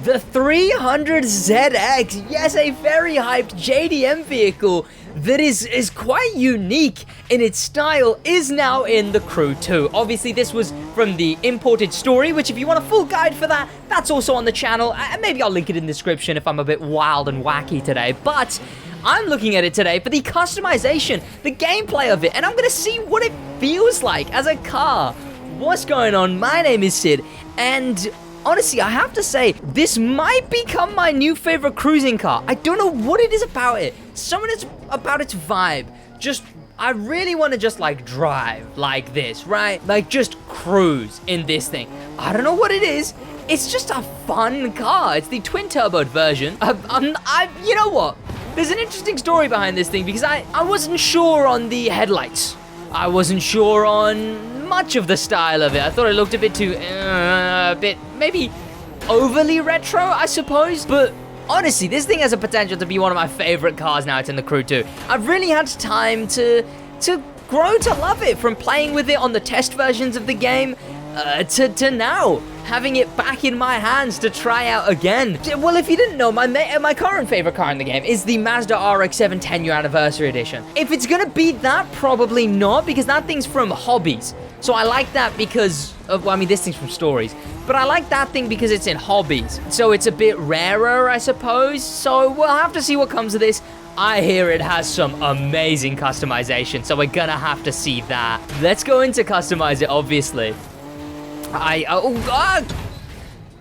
The 300ZX, yes, a very hyped JDM vehicle that is quite unique in its style, is now in the Crew 2. Obviously, this was from the imported story, which if you want a full guide for that, that's also on the channel. And maybe I'll link it in the description if I'm a bit wild and wacky today. But I'm looking at it today for the customization, the gameplay of it, and I'm going to see what it feels like as a car. What's going on? My name is Sid, and honestly, I have to say, this might become my new favorite cruising car. I don't know what it is about it. Something about its vibe. I really want to just like drive like this, right? Like just cruise in this thing. I don't know what it is. It's just a fun car. It's the twin-turboed version. You know what? There's an interesting story behind this thing because I wasn't sure on the headlights. I wasn't sure on much of the style of it. I thought it looked a bit too, maybe overly retro, I suppose. But honestly, this thing has a potential to be one of my favorite cars now it's in the Crew 2. I've really had time to grow to love it, from playing with it on the test versions of the game to now having it back in my hands to try out again. Well, if you didn't know, my current favorite car in the game is the Mazda RX-7 10-year anniversary edition. If it's gonna beat that, probably not, because that thing's from Hobbies. So I like that because of, well, I mean, this thing's from Stories, but I like that thing because it's in Hobbies. So it's a bit rarer, I suppose. So we'll have to see what comes of this. I hear it has some amazing customization, so we're gonna have to see that. Let's go into customize it, obviously.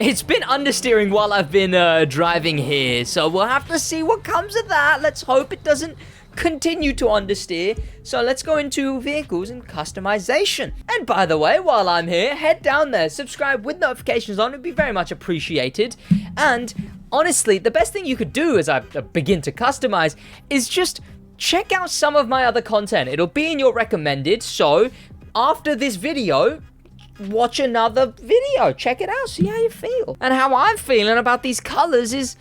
It's been understeering while I've been driving here, so we'll have to see what comes of that. Let's hope it doesn't continue to understeer. So let's go into vehicles and customization. And by the way, while I'm here, head down there, subscribe with notifications on. It'd be very much appreciated. And honestly, the best thing you could do as I begin to customize is just check out some of my other content. It'll be in your recommended, so after this video, watch another video, check it out, see how you feel. And how I'm feeling about these colors is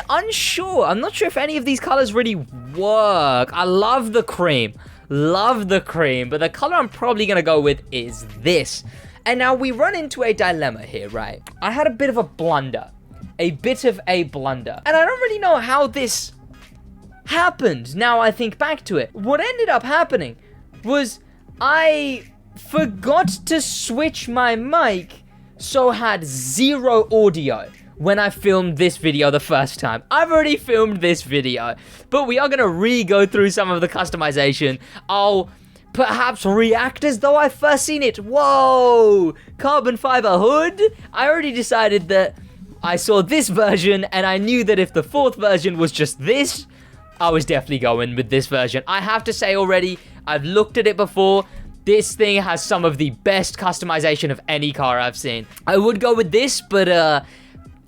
unsure. I'm not sure if any of these colors really work. I love the cream, but the color I'm probably gonna go with is this. And now we run into a dilemma here, right? I had a bit of a blunder, and I don't really know how this happened. Now I think back to it, what ended up happening was I forgot to switch my mic, so had zero audio when I filmed this video the first time. I've already filmed this video, but we are gonna go through some of the customization. I'll perhaps react as though I first seen it. Whoa, carbon fiber hood. I already decided that I saw this version, and I knew that if the fourth version was just this, I was definitely going with this version. I have to say already, I've looked at it before. This thing has some of the best customization of any car I've seen. I would go with this, but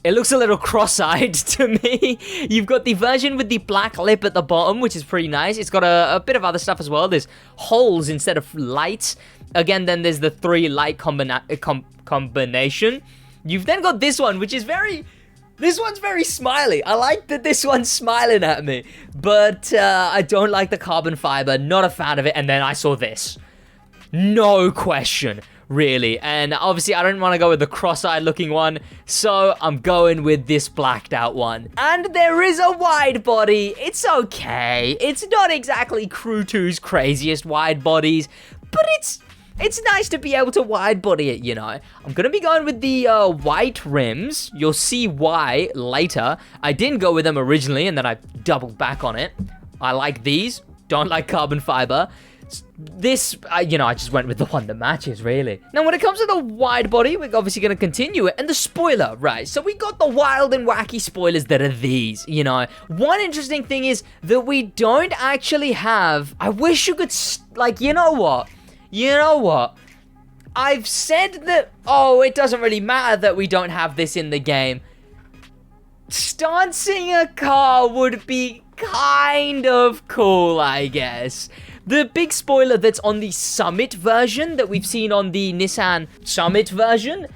it looks a little cross-eyed to me. You've got the version with the black lip at the bottom, which is pretty nice. It's got a bit of other stuff as well. There's holes instead of lights. Again, then there's the 3 light combination. You've then got this one, which is this one's very smiley. I like that this one's smiling at me, but I don't like the carbon fiber. Not a fan of it. And then I saw this. No question, really. And obviously, I don't want to go with the cross-eyed looking one, so I'm going with this blacked out one. And there is a wide body. It's okay. It's not exactly Crew 2's craziest wide bodies, but it's nice to be able to wide body it, you know. I'm going to be going with the white rims. You'll see why later. I didn't go with them originally, and then I doubled back on it. I like these. Don't like carbon fiber. This, I just went with the one that matches, really. Now, when it comes to the wide body, we're obviously going to continue it. And the spoiler, right? So we got the wild and wacky spoilers that are these, you know. One interesting thing is that we don't actually have... I wish you could, you know what? I've said that, it doesn't really matter that we don't have this in the game. Stancing a car would be kind of cool, I guess. The big spoiler that's on the Summit version that we've seen on the Nissan Summit version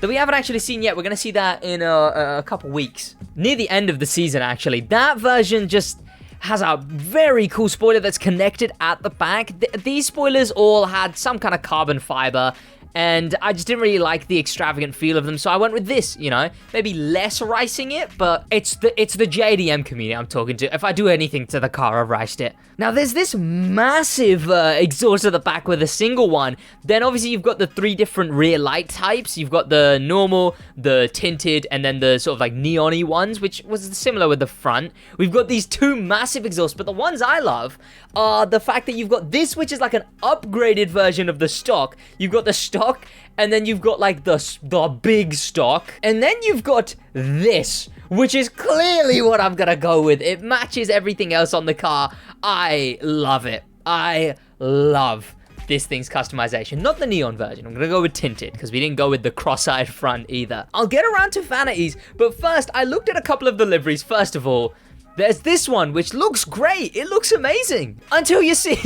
that we haven't actually seen yet. We're going to see that in a couple weeks. Near the end of the season, actually. That version just has a very cool spoiler that's connected at the back. These spoilers all had some kind of carbon fiber and I just didn't really like the extravagant feel of them, so I went with this, you know? Maybe less ricing it, but it's the JDM community I'm talking to. If I do anything to the car, I've riced it. Now, there's this massive exhaust at the back with a single one. Then, obviously, you've got the 3 different rear light types. You've got the normal, the tinted, and then the sort of like neon-y ones, which was similar with the front. We've got these 2 massive exhausts, but the ones I love are the fact that you've got this, which is like an upgraded version of the stock. You've got the stock, and then you've got like the big stock, and then you've got this, which is clearly what I'm gonna go with. It matches everything else on the car. I love it. I love this thing's customization. Not the neon version. I'm gonna go with tinted, because we didn't go with the cross-eyed front either. I'll get around to vanities, but first, I looked at a couple of the liveries. First of all, there's this one, which looks great. It looks amazing. Until you see...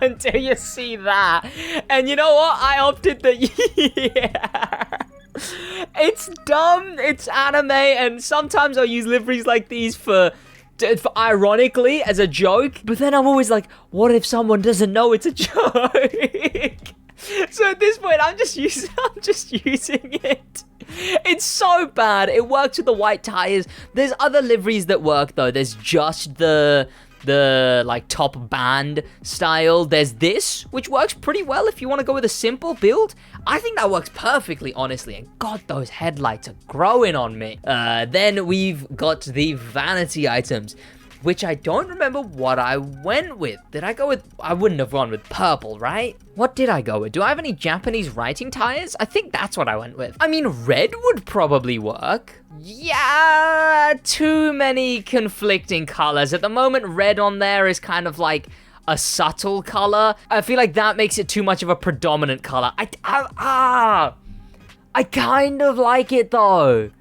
until you see that. And you know what? I opted the... yeah. It's dumb. It's anime. And sometimes I'll use liveries like these for ironically, as a joke. But then I'm always like, what if someone doesn't know it's a joke? So at this point, I'm just using it. It's so bad. It works with the white tires. There's other liveries that work though. There's just the like top band style. There's this, which works pretty well if you want to go with a simple build. I think that works perfectly, honestly. And God, those headlights are growing on me. Then we've got the vanity items, which I don't remember what I went with. Did I go with... I wouldn't have gone with purple, right? What did I go with? Do I have any Japanese writing tires? I think that's what I went with. I mean, red would probably work. Yeah, too many conflicting colors. At the moment, red on there is kind of like a subtle color. I feel like that makes it too much of a predominant color. I kind of like it though.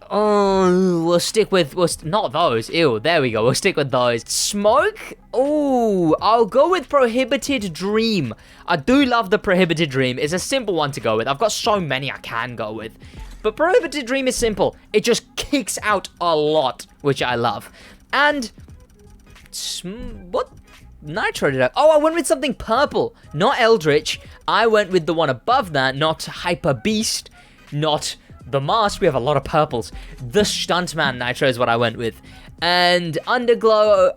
Oh, we'll stick with, not those. Ew, there we go. We'll stick with those. Smoke? Oh, I'll go with Prohibited Dream. I do love the Prohibited Dream. It's a simple one to go with. I've got so many I can go with. But Prohibited Dream is simple. It just kicks out a lot, which I love. And, what nitro did I? Oh, I went with something purple. Not Eldritch. I went with the one above that, not Hyper Beast, not... the mask. We have a lot of purples. The Stuntman Nitro is what I went with. And Underglow,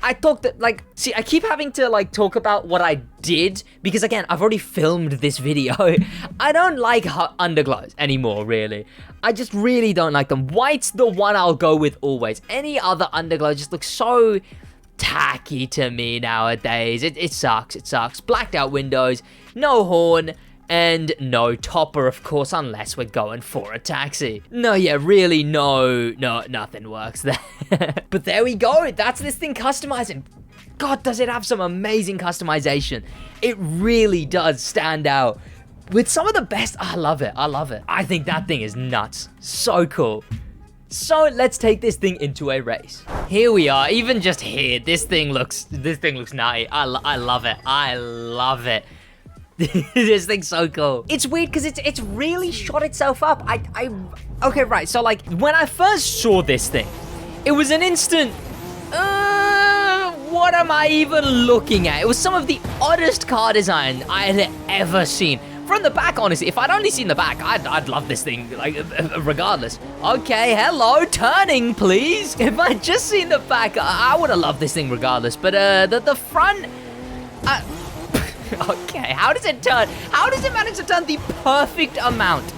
I thought that, like, see, I keep having to, like, talk about what I did, because, again, I've already filmed this video. I don't like Underglows anymore, really. I just really don't like them. White's the one I'll go with always. Any other Underglow just looks so tacky to me nowadays. It sucks. It sucks. Blacked out windows, no horn, and no topper, of course, unless we're going for a taxi. No, yeah, really, no, nothing works there. But there we go. That's this thing customizing. God, does it have some amazing customization. It really does stand out. With some of the best, I love it. I love it. I think that thing is nuts. So cool. So let's take this thing into a race. Here we are. Even just here, this thing looks nutty. I love it. I love it. This thing's so cool. It's weird because it's really shot itself up. Okay, right. So like when I first saw this thing, it was an instant, what am I even looking at? It was some of the oddest car design I had ever seen. From the back, honestly, if I'd only seen the back, I'd love this thing, like, regardless. Okay, hello, turning, please. If I'd just seen the back, I would have loved this thing regardless. But the front, okay, how does it turn? How does it manage to turn the perfect amount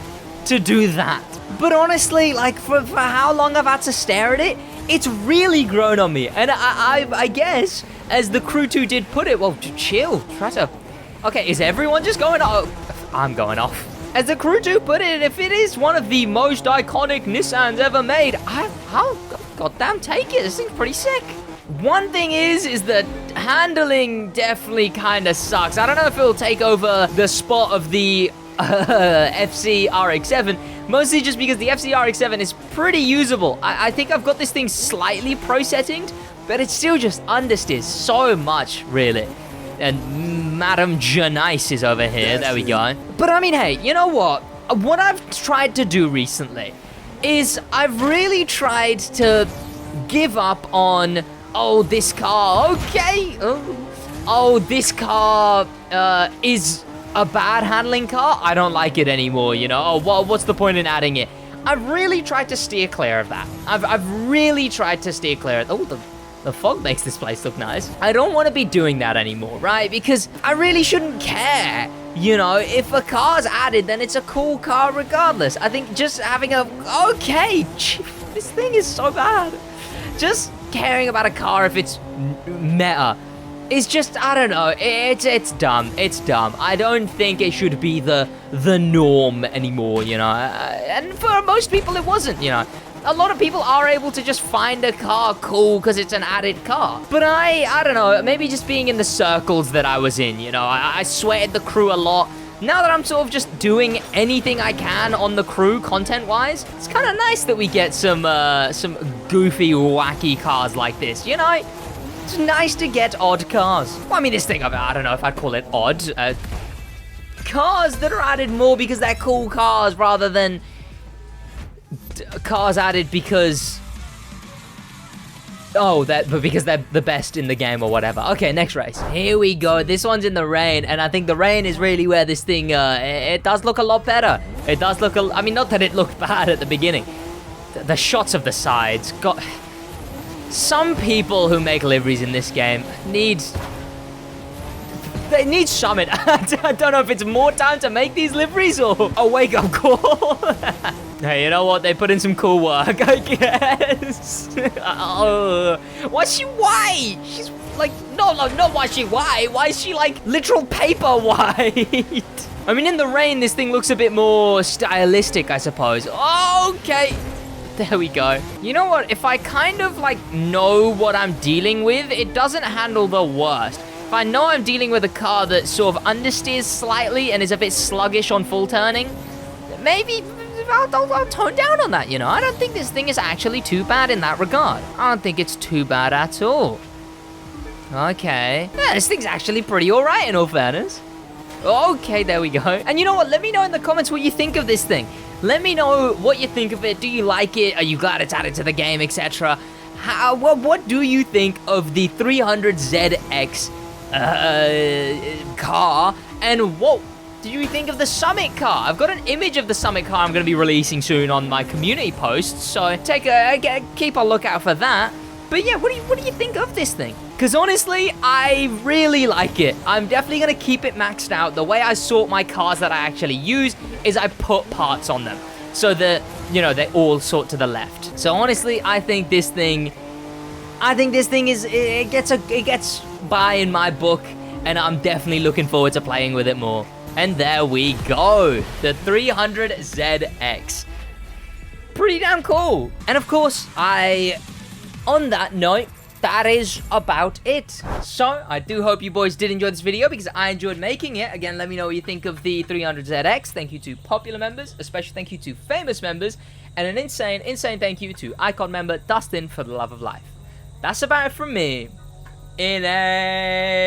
to do that? But honestly, like, for how long I've had to stare at it, it's really grown on me. And I guess, as the Crew 2 did put it, well, chill, try to... Okay, is everyone just going off? I'm going off. As the Crew 2 put it, if it is one of the most iconic Nissans ever made, I'll goddamn take it. This thing's pretty sick. One thing is that handling definitely kind of sucks. I don't know if it'll take over the spot of the FC RX-7, mostly just because the FC RX-7 is pretty usable. I think I've got this thing slightly pro-settinged, but it still just understeers so much, really. And Madam Janice is over here. There we go. But I mean, hey, you know what? What I've tried to do recently is I've really tried to give up on, oh, this car, okay. Oh, this car is a bad handling car, I don't like it anymore, you know? Oh, well, what's the point in adding it? I've really tried to steer clear of that. I've really tried to steer clear of... Oh, the fog makes this place look nice. I don't want to be doing that anymore, right? Because I really shouldn't care. You know, if a car's added, then it's a cool car regardless. I think just having a... Okay, this thing is so bad. Just caring about a car if it's meta is just, I don't know, it's dumb. It's dumb. I don't think it should be the norm anymore, you know? And for most people, it wasn't, you know? A lot of people are able to just find a car cool because it's an added car. But I don't know, maybe just being in the circles that I was in, you know? I sweated the crew a lot. Now that I'm sort of just doing anything I can on the crew content-wise, it's kind of nice that we get some goofy, wacky cars like this, you know? It's nice to get odd cars. Well, I mean, this thing, I don't know if I'd call it odd. Cars that are added more because they're cool cars rather than cars added because... Oh, because they're the best in the game or whatever. Okay, next race. Here we go. This one's in the rain, and I think the rain is really where this thing, it does look a lot better. It does look, I mean, not that it looked bad at the beginning. The shots of the sides, God... Some people who make liveries in this game need summit. I don't know if it's more time to make these liveries or a wake-up call. Hey, you know what? They put in some cool work, I guess. Why's she white? She's like, no, not why is she white. Why is she like literal paper white? I mean, in the rain, this thing looks a bit more stylistic, I suppose. Okay. There we go. You know what? If I kind of like know what I'm dealing with, it doesn't handle the worst. If I know I'm dealing with a car that sort of understeers slightly and is a bit sluggish on full turning, maybe I'll tone down on that, you know? I don't think this thing is actually too bad in that regard. I don't think it's too bad at all. Okay. Yeah, this thing's actually pretty all right in all fairness. Okay, there we go. And you know what? Let me know in the comments what you think of this thing. Let me know what you think of it. Do you like it? Are you glad it's added to the game, etc.? What do you think of the 300ZX car? And what do you think of the Summit car? I've got an image of the Summit car I'm going to be releasing soon on my community posts, so keep a lookout for that. But yeah, what do you think of this thing? Because honestly, I really like it. I'm definitely going to keep it maxed out. The way I sort my cars that I actually use is I put parts on them so that, you know, they all sort to the left. So honestly, I think this thing is, it gets by in my book, and I'm definitely looking forward to playing with it more. And there we go, the 300ZX. Pretty damn cool. And of course, on that note, that is about it. So, I do hope you boys did enjoy this video because I enjoyed making it. Again, let me know what you think of the 300ZX. Thank you to popular members. A special thank you to famous members. And an insane thank you to Icon member Dustin for the love of life. That's about it from me. In a...